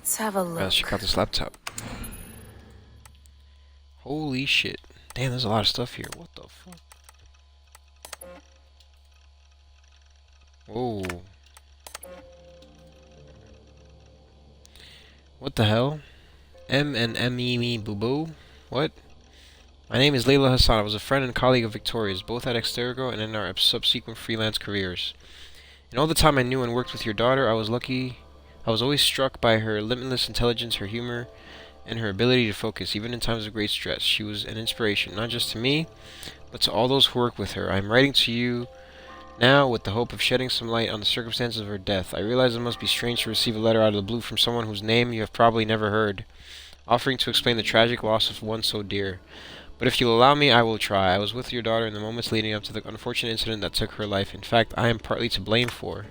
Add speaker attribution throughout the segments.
Speaker 1: Let's have a
Speaker 2: Alright, let's check out
Speaker 1: look.
Speaker 2: this laptop. Holy shit. Damn, there's a lot of stuff here. What the fuck? Whoa. What the hell? M and M-E-Me Boo Boo? What? My name is Layla Hassan. I was a friend and colleague of Victoria's, both at Extergo and in our subsequent freelance careers. In all the time I knew and worked with your daughter, I was always struck by her limitless intelligence, her humor, and her ability to focus, even in times of great stress. She was an inspiration, not just to me, but to all those who work with her. I am writing to you now with the hope of shedding some light on the circumstances of her death. I realize it must be strange to receive a letter out of the blue from someone whose name you have probably never heard, offering to explain the tragic loss of one so dear. But if you'll allow me, I will try. I was with your daughter in the moments leading up to the unfortunate incident that took her life. In fact, I am partly to blame for.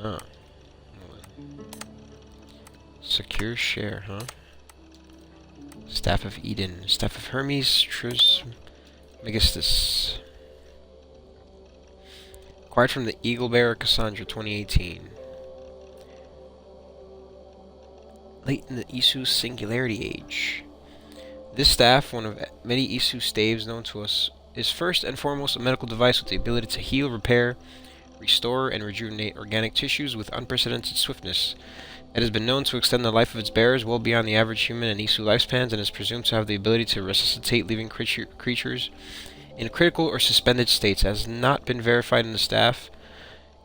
Speaker 2: Huh. Secure share, huh? Staff of Eden. Staff of Hermes Trismegistus. Acquired from the Eagle Bearer Cassandra, 2018. Late in the Isu Singularity Age. This staff, one of many Isu staves known to us, is first and foremost a medical device with the ability to heal, repair, restore, and rejuvenate organic tissues with unprecedented swiftness. It has been known to extend the life of its bearers well beyond the average human and Isu lifespans, and is presumed to have the ability to resuscitate living creatures in critical or suspended states. It has not been verified in the staff.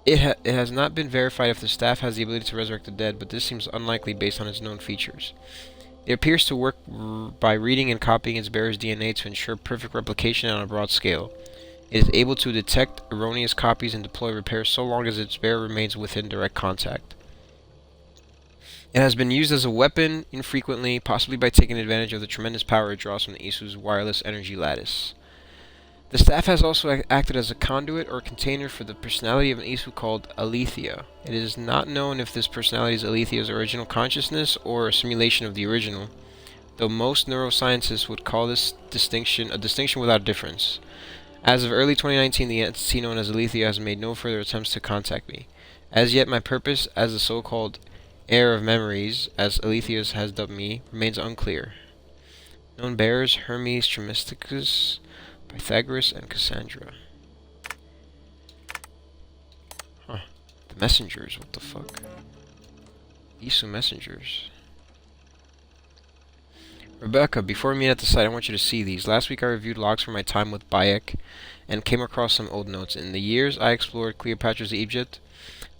Speaker 2: It has not been verified if the staff has the ability to resurrect the dead, but this seems unlikely based on its known features. It appears to work by reading and copying its bearer's DNA to ensure perfect replication on a broad scale. It is able to detect erroneous copies and deploy repairs so long as its bearer remains within direct contact. It has been used as a weapon infrequently, possibly by taking advantage of the tremendous power it draws from the Isu's wireless energy lattice. The staff has also acted as a conduit or container for the personality of an Isu called Aletheia. It is not known if this personality is Aletheia's original consciousness or a simulation of the original, though most neuroscientists would call this distinction a distinction without difference. As of early 2019, the entity known as Aletheia has made no further attempts to contact me. As yet, my purpose as the so-called heir of memories, as Aletheia has dubbed me, remains unclear. Known bearers: Hermes Trismegistus, Pythagoras, and Cassandra. Huh. The messengers, what the fuck? Isu messengers. Rebecca, before we meet at the site, I want you to see these. Last week I reviewed logs from my time with Bayek and came across some old notes. In the years I explored Cleopatra's Egypt,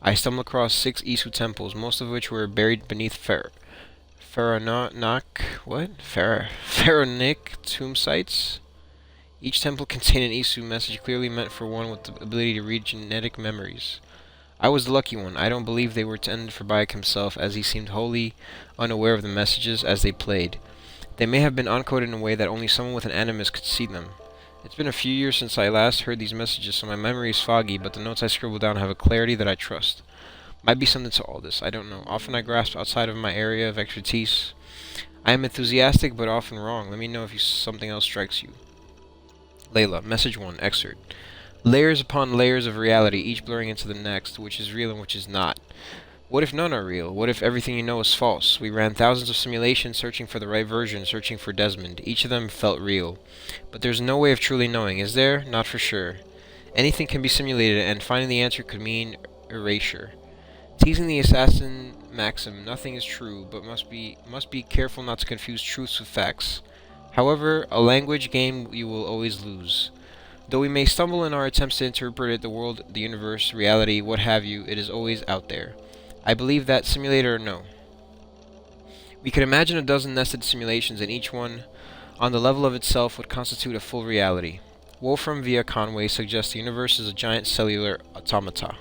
Speaker 2: I stumbled across 6 Isu temples, most of which were buried beneath pharaonic tomb sites. Each temple contained an Isu message clearly meant for one with the ability to read genetic memories. I was the lucky one. I don't believe they were intended for Bayek himself, as he seemed wholly unaware of the messages as they played. They may have been encoded in a way that only someone with an animus could see them. It's been a few years since I last heard these messages, so my memory is foggy, but the notes I scribbled down have a clarity that I trust. Might be something to all this, I don't know. Often I grasp outside of my area of expertise. I am enthusiastic, but often wrong. Let me know if something else strikes you. Layla, Message 1, Excerpt. Layers upon layers of reality, each blurring into the next, which is real and which is not. What if none are real? What if everything you know is false? We ran thousands of simulations searching for the right version, searching for Desmond. Each of them felt real. But there's no way of truly knowing, is there? Not for sure. Anything can be simulated, and finding the answer could mean erasure. Teasing the assassin maxim, nothing is true, but must be careful not to confuse truths with facts. However, a language game you will always lose. Though we may stumble in our attempts to interpret it, the world, the universe, reality, what have you, it is always out there. I believe that, simulator or no. We could imagine a dozen nested simulations, and each one, on the level of itself, would constitute a full reality. Wolfram via Conway suggests the universe is a giant cellular automata.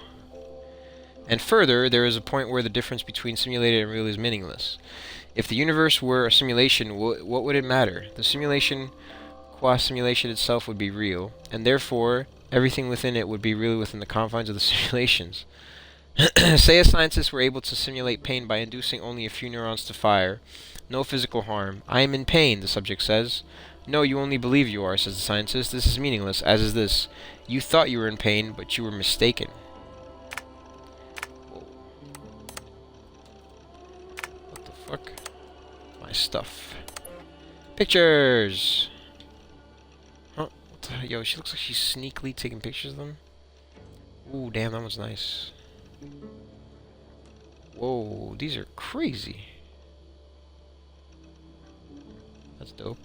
Speaker 2: And further, there is a point where the difference between simulated and real is meaningless. If the universe were a simulation, what would it matter? The simulation, qua simulation itself, would be real, and therefore, everything within it would be real within the confines of the simulations. Say a scientist were able to simulate pain by inducing only a few neurons to fire. No physical harm. I am in pain, the subject says. No, you only believe you are, says the scientist. This is meaningless, as is this. You thought you were in pain, but you were mistaken. What the fuck? My stuff. Pictures! Huh? What the hell? Yo, she looks like she's sneakily taking pictures of them. Ooh, damn, that one's nice. Whoa, these are crazy. That's dope.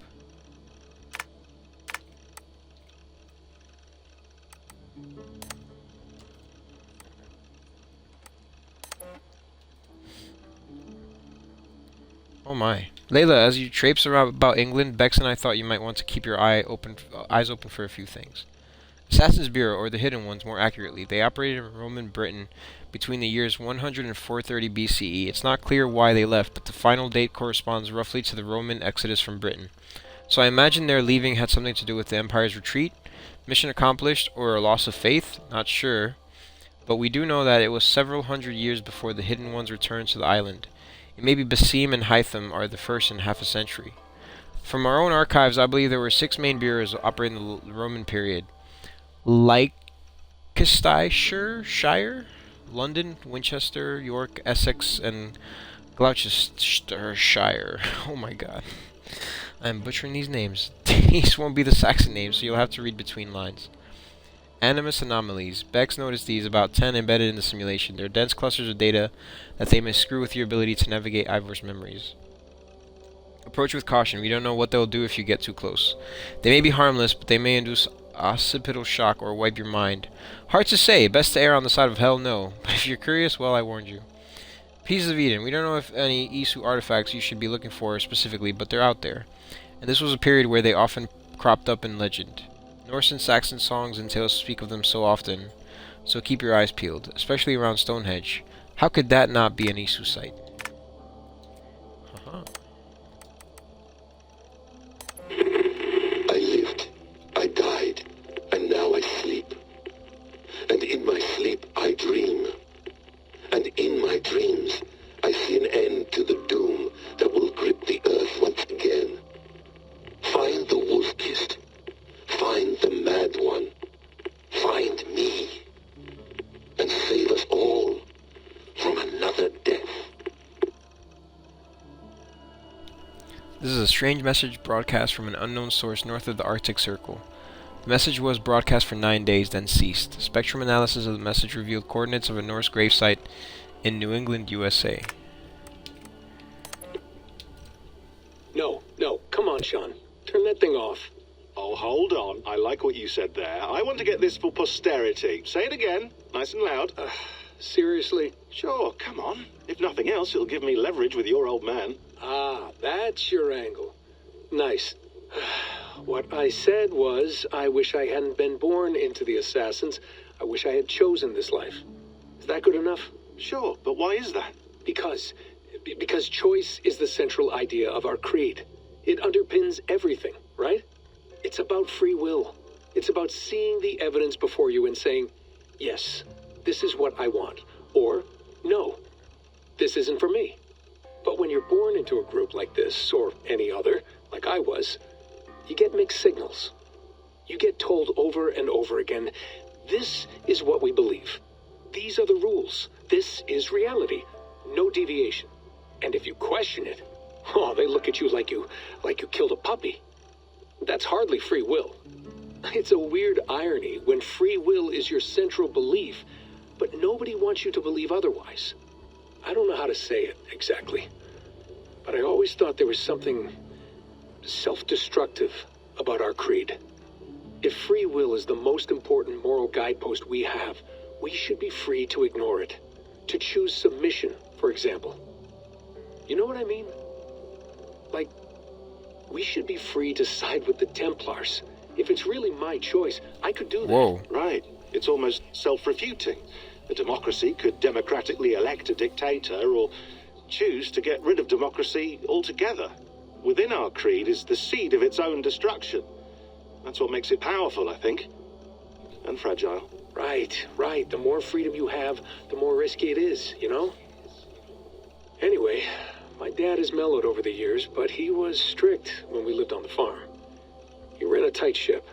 Speaker 2: Oh my. Layla, as you traipse around about England, Bex and I thought you might want to keep your eyes open for a few things. Assassin's Bureau, or the Hidden Ones more accurately, they operated in Roman Britain between the years 100 and 430 BCE. It's not clear why they left, but the final date corresponds roughly to the Roman exodus from Britain. So I imagine their leaving had something to do with the Empire's retreat, mission accomplished, or a loss of faith, not sure. But we do know that it was several hundred years before the Hidden Ones returned to the island. It may be Basim and Hytham are the first in half a century. From our own archives, I believe there were 6 main bureaus operating in the Roman period. Leicestershire, London, Winchester, York, Essex, and Gloucestershire. Oh my god. I'm butchering these names. These won't be the Saxon names, so you'll have to read between lines. Animus anomalies. Bex noticed these, about 10 embedded in the simulation. They're dense clusters of data that they may screw with your ability to navigate Eivor's memories. Approach with caution. We don't know what they'll do if you get too close. They may be harmless, but they may induce occipital shock or wipe your mind. Hard to say. Best to err on the side of hell no. But if you're curious, well, I warned you. Pieces of Eden. We don't know if any Isu artifacts you should be looking for specifically, but they're out there. And this was a period where they often cropped up in legend. Norse and Saxon songs and tales speak of them so often, so keep your eyes peeled, especially around Stonehenge. How could that not be an Isu site?
Speaker 1: I lived, I died, and now I sleep. And in my sleep I dream. And in my dreams I see an end to the doom that will grip the earth once again. Find the wolf-kissed. Find the mad one. Find me. And save us all from another death.
Speaker 2: This is a strange message broadcast from an unknown source north of the Arctic Circle. The message was broadcast for 9 days, then ceased. Spectrum analysis of the message revealed coordinates of a Norse gravesite in New England, USA.
Speaker 3: No, come on, Sean. Turn that thing off.
Speaker 4: Oh, hold on. I like what you said there. I want to get this for posterity. Say it again, nice and loud.
Speaker 3: Seriously?
Speaker 4: Sure, come on. If nothing else, it'll give me leverage with your old man.
Speaker 3: Ah, that's your angle. Nice. What I said was, I wish I hadn't been born into the Assassins. I wish I had chosen this life. Is that good enough?
Speaker 4: Sure, but why is that?
Speaker 3: Because choice is the central idea of our creed. It underpins everything, right? It's about free will. It's about seeing the evidence before you and saying, yes, this is what I want. Or, no, this isn't for me. But when you're born into a group like this, or any other, like I was, you get mixed signals. You get told over and over again, this is what we believe. These are the rules. This is reality. No deviation. And if you question it, oh, they look at you like you killed a puppy. That's hardly free will. It's a weird irony when free will is your central belief, but nobody wants you to believe otherwise. I don't know how to say it exactly, but I always thought there was something self-destructive about our creed. If free will is the most important moral guidepost we have, we should be free to ignore it. To choose submission, for example. You know what I mean? Like, we should be free to side with the Templars. If it's really my choice, I could do that.
Speaker 2: Whoa.
Speaker 4: Right. It's almost self-refuting. A democracy could democratically elect a dictator or choose to get rid of democracy altogether. Within our creed is the seed of its own destruction. That's what makes it powerful, I think. And fragile.
Speaker 3: Right. The more freedom you have, the more risky it is, you know? Anyway, my dad has mellowed over the years, but he was strict when we lived on the farm. He ran a tight ship.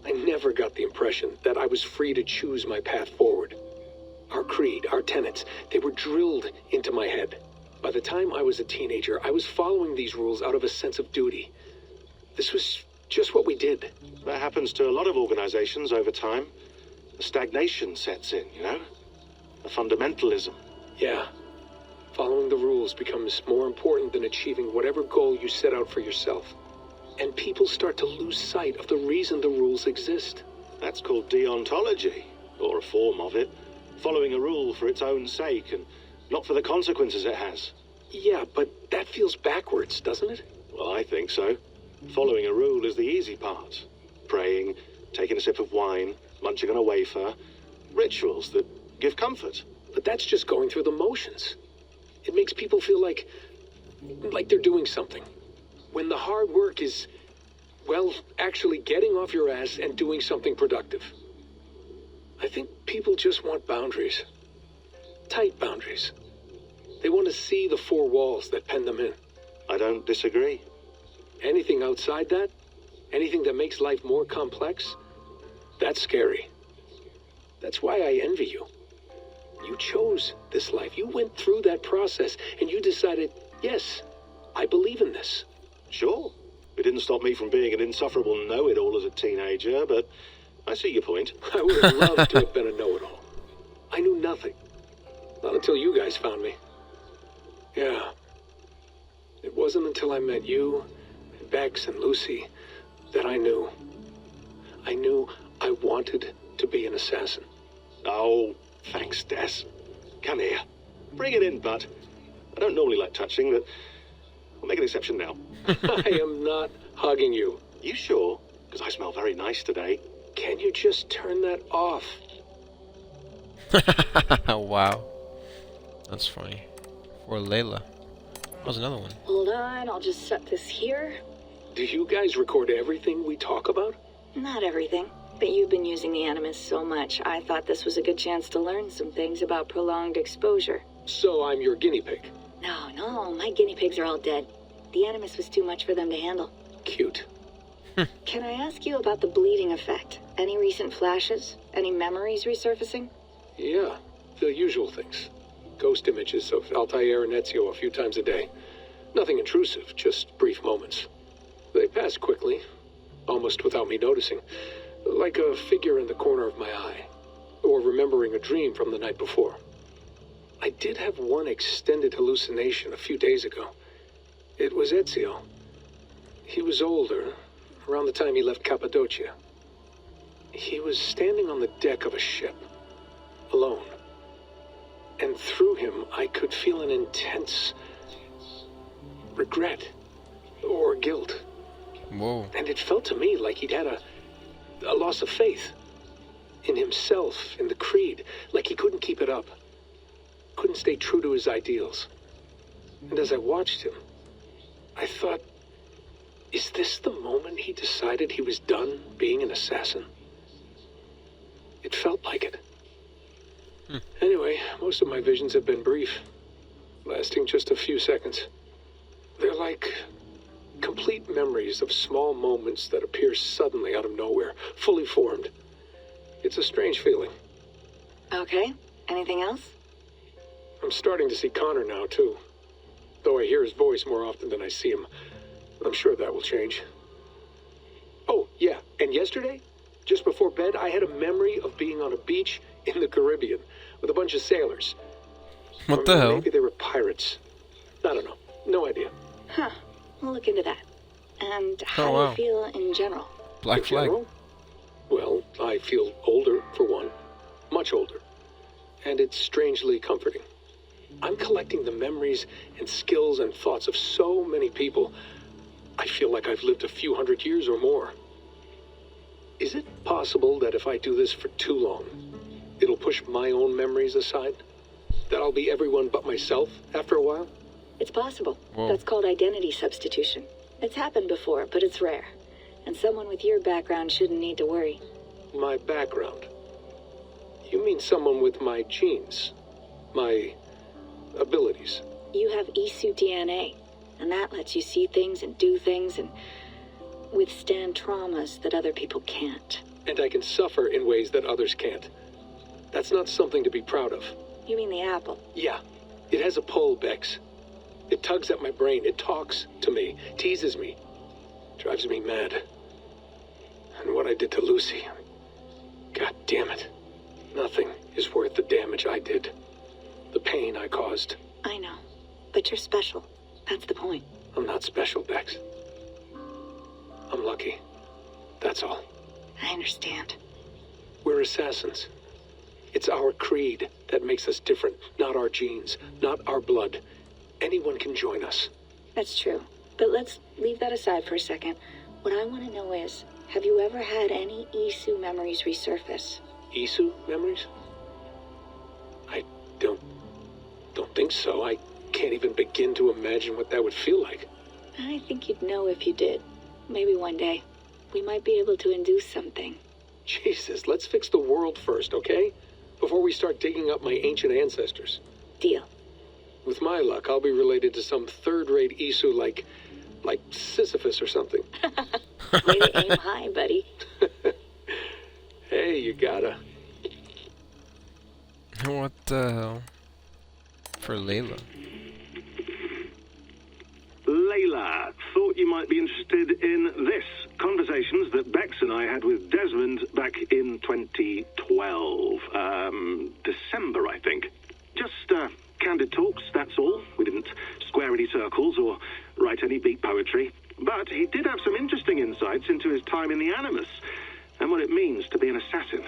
Speaker 3: I never got the impression that I was free to choose my path forward. Our creed, our tenets, they were drilled into my head. By the time I was a teenager, I was following these rules out of a sense of duty. This was just what we did.
Speaker 4: That happens to a lot of organizations over time. The stagnation sets in, you know? The fundamentalism.
Speaker 3: Yeah. Following the rules becomes more important than achieving whatever goal you set out for yourself. And people start to lose sight of the reason the rules exist.
Speaker 4: That's called deontology, or a form of it. Following a rule for its own sake and not for the consequences it has.
Speaker 3: Yeah, but that feels backwards, doesn't it?
Speaker 4: Well, I think so. Following a rule is the easy part. Praying, taking a sip of wine, munching on a wafer. Rituals that give comfort.
Speaker 3: But that's just going through the motions. It makes people feel like they're doing something. When the hard work is, well, actually getting off your ass and doing something productive. I think people just want boundaries. Tight boundaries. They want to see the four walls that pen them in.
Speaker 4: I don't disagree.
Speaker 3: Anything outside that, anything that makes life more complex, that's scary. That's why I envy you. You chose this life. You went through that process and you decided, yes, I believe in this.
Speaker 4: Sure. It didn't stop me from being an insufferable know-it-all as a teenager, but I see your point.
Speaker 3: I would have loved to have been a know-it-all. I knew nothing. Not until you guys found me. Yeah. It wasn't until I met you, and Bex and Lucy, that I knew. I knew I wanted to be an assassin.
Speaker 4: Oh, thanks, Des. Come here. Bring it in, bud. I don't normally like touching, but I'll make an exception now.
Speaker 3: I am not hugging you.
Speaker 4: You sure? Because I smell very nice today.
Speaker 3: Can you just turn that off?
Speaker 2: Wow. That's funny. For Layla. That was another one.
Speaker 5: Hold on, I'll just set this here.
Speaker 3: Do you guys record everything we talk about?
Speaker 5: Not everything, but you've been using the Animus so much, I thought this was a good chance to learn some things about prolonged exposure.
Speaker 3: So I'm your guinea pig.
Speaker 5: No, my guinea pigs are all dead. The Animus was too much for them to handle.
Speaker 3: Cute.
Speaker 5: Can I ask you about the bleeding effect? Any recent flashes? Any memories resurfacing?
Speaker 3: Yeah, the usual things. Ghost images of Altair and Ezio a few times a day. Nothing intrusive, just brief moments. They pass quickly, almost without me noticing. Like a figure in the corner of my eye. Or remembering a dream from the night before. I did have one extended hallucination a few days ago. It was Ezio. He was older, around the time he left Cappadocia. He was standing on the deck of a ship, alone. And through him, I could feel an intense regret or guilt.
Speaker 2: Whoa.
Speaker 3: And it felt to me like he'd had a loss of faith in himself, in the creed, like he couldn't keep it up, couldn't stay true to his ideals. And as I watched him, I thought, is this the moment he decided he was done being an assassin? It felt like it. Anyway, most of my visions have been brief, lasting just a few seconds. They're like complete memories of small moments that appear suddenly out of nowhere, fully formed. It's a strange feeling.
Speaker 5: Okay, anything else?
Speaker 3: I'm starting to see Connor now, too. Though I hear his voice more often than I see him. I'm sure that will change. Oh, yeah, and yesterday, just before bed, I had a memory of being on a beach in the Caribbean with a bunch of sailors.
Speaker 2: What
Speaker 3: Or
Speaker 2: the hell?
Speaker 3: maybe they were pirates. I don't know. No idea.
Speaker 5: Huh, we'll look into that. And how
Speaker 2: wow.
Speaker 5: do you feel in general?
Speaker 2: Black
Speaker 3: In
Speaker 2: flag.
Speaker 3: general, well, I feel older, for one. Much older. And it's strangely comforting. I'm collecting the memories and skills and thoughts of so many people. I feel like I've lived a few hundred years or more. Is it possible that if I do this for too long, it'll push my own memories aside? That I'll be everyone but myself after a while?
Speaker 5: It's possible.
Speaker 2: Whoa.
Speaker 5: That's called identity substitution. It's happened before, but it's rare. And someone with your background shouldn't need to worry.
Speaker 3: My background? You mean someone with my genes? My abilities?
Speaker 5: You have Isu DNA, and that lets you see things and do things and withstand traumas that other people can't.
Speaker 3: And I can suffer in ways that others can't. That's not something to be proud of.
Speaker 5: You mean the apple?
Speaker 3: Yeah, it has a pull, Bex. It tugs at my brain. It talks to me, teases me, drives me mad. And what I did to Lucy, God damn it. Nothing is worth the damage I did. The pain I caused.
Speaker 5: I know, but you're special. That's the point.
Speaker 3: I'm not special, Bex. I'm lucky. That's all.
Speaker 5: I understand.
Speaker 3: We're assassins. It's our creed that makes us different, not our genes, not our blood. Anyone can join us.
Speaker 5: That's true. But let's leave that aside for a second. What I want to know is, have you ever had any Isu memories resurface?
Speaker 3: Isu memories? I don't think so. I can't even begin to imagine what that would feel like.
Speaker 5: I think you'd know if you did. Maybe one day. We might be able to induce something.
Speaker 3: Jesus, let's fix the world first, okay? Before we start digging up my ancient ancestors.
Speaker 5: Deal.
Speaker 3: With my luck, I'll be related to some third-rate Isu like Sisyphus or something.
Speaker 5: Way to aim high, buddy.
Speaker 3: Hey, you gotta.
Speaker 2: What the hell? For Layla.
Speaker 4: Layla, thought you might be interested in this. Conversations that Bex and I had with Desmond back in 2012. December, I think. Just candid talks, that's all. We didn't square any circles or write any beat poetry. But he did have some interesting insights into his time in the Animus and what it means to be an assassin.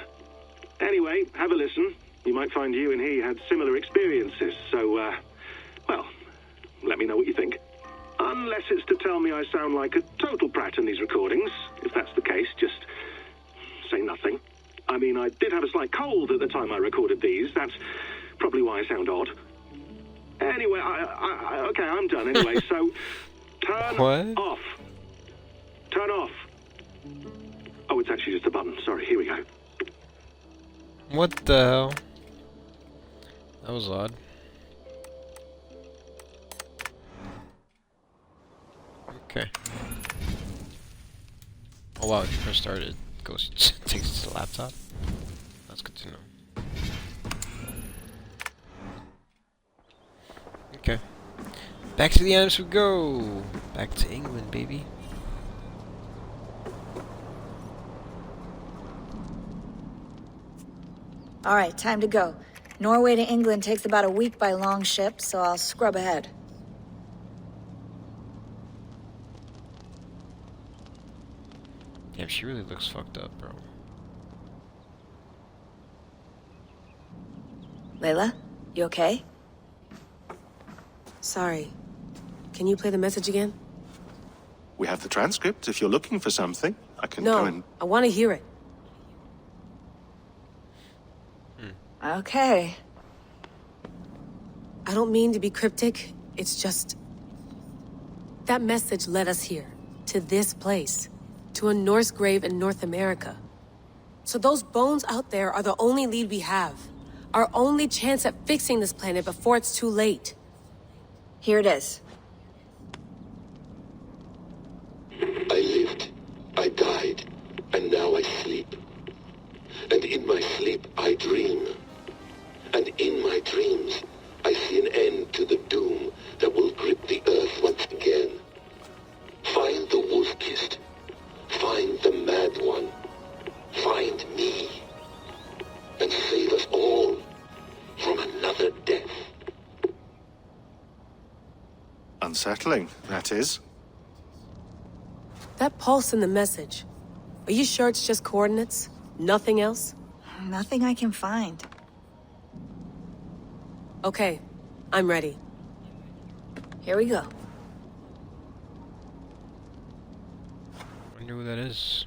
Speaker 4: Anyway, have a listen. You might find you and he had similar experiences, so, well, let me know what you think. Unless it's to tell me I sound like a total prat in these recordings. If that's the case, just say nothing. I mean, I did have a slight cold at the time I recorded these. That's probably why I sound odd. Anyway, okay, I'm done anyway, so turn
Speaker 2: What?
Speaker 4: off. Turn off. Oh, it's actually just a button. Sorry, here we go.
Speaker 2: What the hell? That was odd. Okay. Oh wow, if you press start, it goes takes it to the laptop. That's good to know. Okay. Back to the Animus we go! Back to England, baby.
Speaker 6: All right, time to go. Norway to England takes about a week by long ship, so I'll scrub ahead.
Speaker 2: Damn, she really looks fucked up, bro.
Speaker 6: Layla, you okay?
Speaker 7: Sorry. Can you play the message again?
Speaker 4: We have the transcript. If you're looking for something, I can go
Speaker 7: No,
Speaker 4: and...
Speaker 7: I want to hear it.
Speaker 6: Okay.
Speaker 7: I don't mean to be cryptic. It's just... That message led us here. To this place. To a Norse grave in North America. So those bones out there are the only lead we have. Our only chance at fixing this planet before it's too late.
Speaker 6: Here it is.
Speaker 1: I lived, I died, and now I sleep. And in my sleep I dream. And in my dreams I see an end to the doom that will grip the earth once again. Find the wolf-kissed. Find the mad one. Find me. And save us all from another death.
Speaker 4: Unsettling, that is.
Speaker 7: That pulse in the message. Are you sure it's just coordinates? Nothing else?
Speaker 6: Nothing I can find.
Speaker 7: Okay, I'm ready.
Speaker 6: Here we go.
Speaker 2: Wonder who that is.